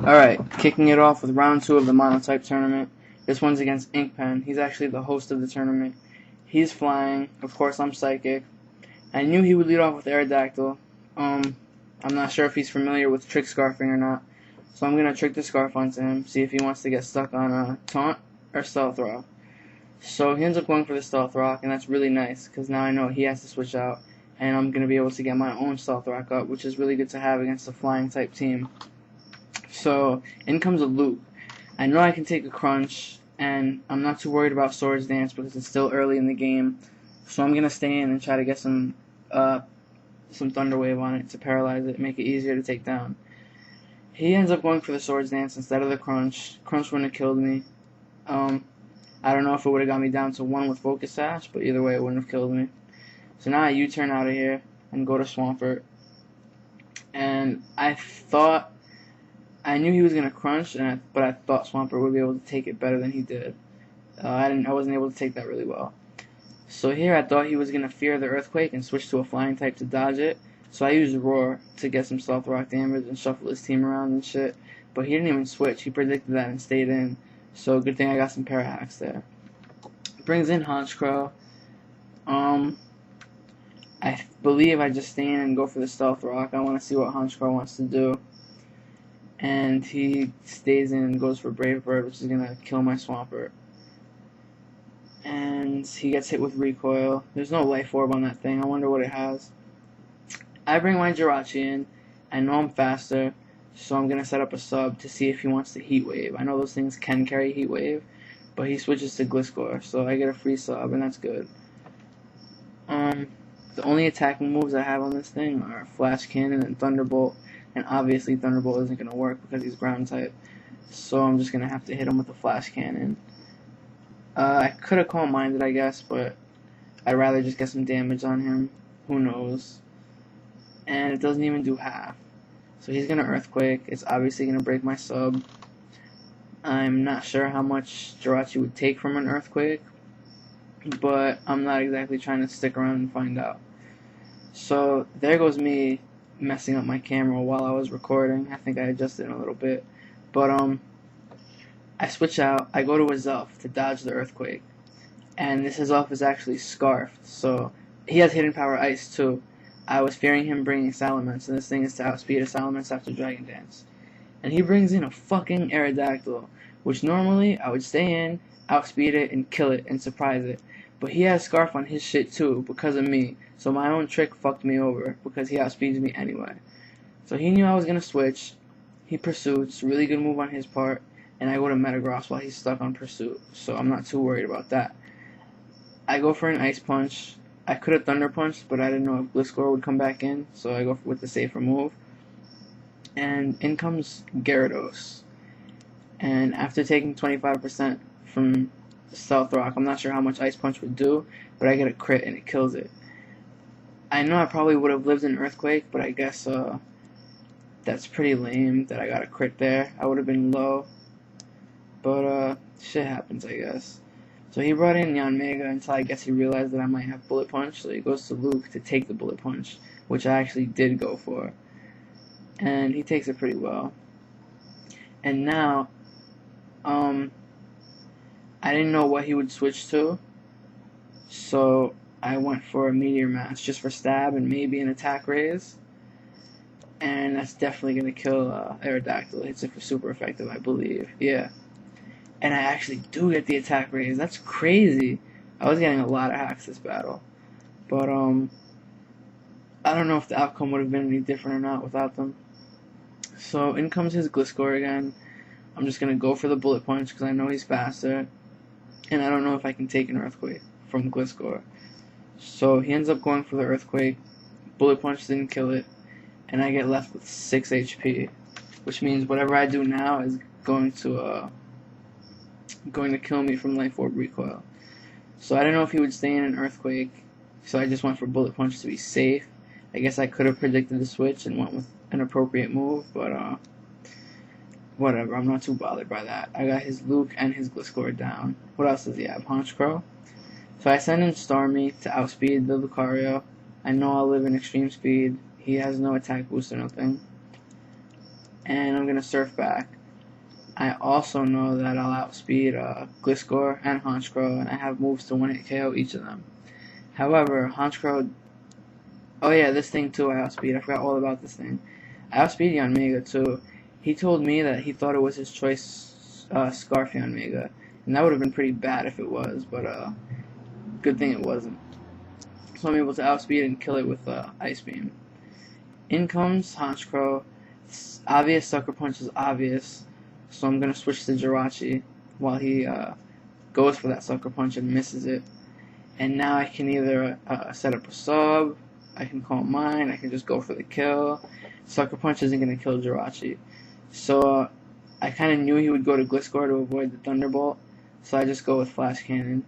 Alright, kicking it off with round 2 of the monotype tournament. This one's against Inkpen. He's actually the host of the tournament. He's flying. Of course, I'm psychic. I knew he would lead off with Aerodactyl. I'm not sure if he's familiar with trick scarfing or not. So I'm going to trick the scarf onto him, see if he wants to get stuck on a taunt or stealth rock. So he ends up going for the stealth rock, and that's really nice, because now I know he has to switch out, and I'm going to be able to get my own stealth rock up, which is really good to have against a flying type team. So in comes a loop. I know I can take a crunch, and I'm not too worried about Swords Dance because it's still early in the game. So I'm going to stay in and try to get some Thunder Wave on it to paralyze it, make it easier to take down. He ends up going for the Swords Dance instead of the crunch. Crunch wouldn't have killed me. I don't know if it would have got me down to 1 with Focus Sash, but either way it wouldn't have killed me. So now I U-turn out of here and go to Swampert. And I knew he was going to crunch, but I thought Swampert would be able to take it better than he did. I wasn't able to take that really well. So here I thought he was going to fear the Earthquake and switch to a flying type to dodge it. So I used Roar to get some Stealth Rock damage and shuffle his team around and shit. But he didn't even switch. He predicted that and stayed in. So good thing I got some Parahacks there. Brings in Honchkrow. I believe I just stay in and go for the Stealth Rock. I want to see what Honchkrow wants to do. And he stays in and goes for Brave Bird, which is going to kill my Swampert. And he gets hit with Recoil. There's no Life Orb on that thing. I wonder what it has. I bring my Jirachi in. I know I'm faster, so I'm going to set up a sub to see if he wants to Heat Wave. I know those things can carry Heat Wave, but he switches to Gliscor, so I get a free sub, and that's good. The only attacking moves I have on this thing are Flash Cannon and Thunderbolt, and obviously Thunderbolt isn't going to work because he's ground type, so I'm just going to have to hit him with the Flash Cannon. I could have Calm Minded, I guess, but I'd rather just get some damage on him. Who knows? And it doesn't even do half. So he's going to Earthquake. It's obviously going to break my sub. I'm not sure how much Jirachi would take from an Earthquake, but I'm not exactly trying to stick around and find out. So there goes me messing up my camera while I was recording. I think I adjusted it a little bit. But I switch out. I go to his elf to dodge the Earthquake. And this his elf is actually Scarfed. So he has Hidden Power Ice too. I was fearing him bringing Salamence, and this thing is to outspeed a Salamence after Dragon Dance. And he brings in a fucking Aerodactyl, which normally I would stay in, outspeed it, and kill it, and surprise it. But he has Scarf on his shit too, because of me, so my own trick fucked me over, because he outspeeds me anyway. So he knew I was going to switch. He pursues, really good move on his part, and I go to Metagross while he's stuck on Pursuit, so I'm not too worried about that. I go for an Ice Punch. I could have Thunder Punched, but I didn't know if Gliscor would come back in, so I go with the safer move. And in comes Gyarados. And after taking 25% from Stealth Rock, I'm not sure how much Ice Punch would do, but I get a crit and it kills it. I know I probably would have lived in Earthquake, but I guess that's pretty lame that I got a crit there. I would have been low, but shit happens, I guess. So he brought in Yanmega until I guess he realized that I might have Bullet Punch, so he goes to Luke to take the Bullet Punch, which I actually did go for. And he takes it pretty well. And now, I didn't know what he would switch to, so I went for a Meteor Mash just for stab and maybe an Attack Raise. And that's definitely going to kill Aerodactyl. It's super effective, I believe. Yeah. And I actually do get the Attack Raise. That's crazy. I was getting a lot of hacks this battle. But, I don't know if the outcome would have been any different or not without them. So, in comes his Gliscor again. I'm just going to go for the Bullet Punch because I know he's faster. And I don't know if I can take an Earthquake from Gliscor. So, he ends up going for the Earthquake. Bullet Punch didn't kill it. And I get left with 6 HP. Which means whatever I do now is going to kill me from Life Orb Recoil. So I don't know if he would stay in an Earthquake, so I just went for Bullet Punch to be safe. I guess I could have predicted the switch and went with an appropriate move, but whatever, I'm not too bothered by that. I got his Luke and his Gliscor down. What else does he have? Honchkrow. So I send in Starmie to outspeed the Lucario. I know I'll live in extreme speed. He has no attack boost or nothing. and I'm going to surf back. I also know that I'll outspeed Gliscor and Honchkrow, and I have moves to one-hit KO each of them. However, Honchkrow... Oh yeah, this thing too I outspeed. I forgot all about this thing. I outspeed Yanmega too. He told me that he thought it was his choice Scarf Yanmega, and that would have been pretty bad if it was, but good thing it wasn't. So I'm able to outspeed and kill it with Ice Beam. In comes Honchkrow. Obvious Sucker Punch is obvious, so I'm going to switch to Jirachi while he goes for that Sucker Punch and misses it. And now I can either set up a sub, I can call mine, I can just go for the kill. Sucker Punch isn't going to kill Jirachi. So I kind of knew he would go to Gliscor to avoid the Thunderbolt, so I just go with Flash Cannon.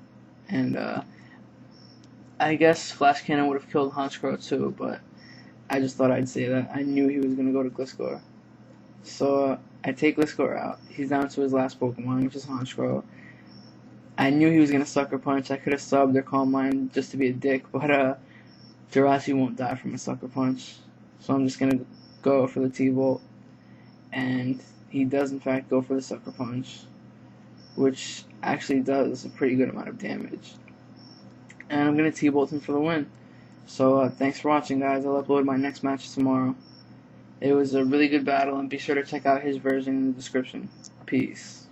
And I guess Flash Cannon would have killed Honchkrow too, but I just thought I'd say that. I knew he was going to go to Gliscor. So I take Gliscor out. He's down to his last Pokemon, which is Honchkrow. I knew he was going to Sucker Punch. I could have subbed or Calm Mind just to be a dick, but Jirachi won't die from a Sucker Punch. So I'm just going to go for the T-Bolt. And he does in fact go for the Sucker Punch, which actually does a pretty good amount of damage. And I'm going to T-Bolt him for the win. So thanks for watching, guys. I'll upload my next match tomorrow. It was a really good battle, and be sure to check out his version in the description. Peace.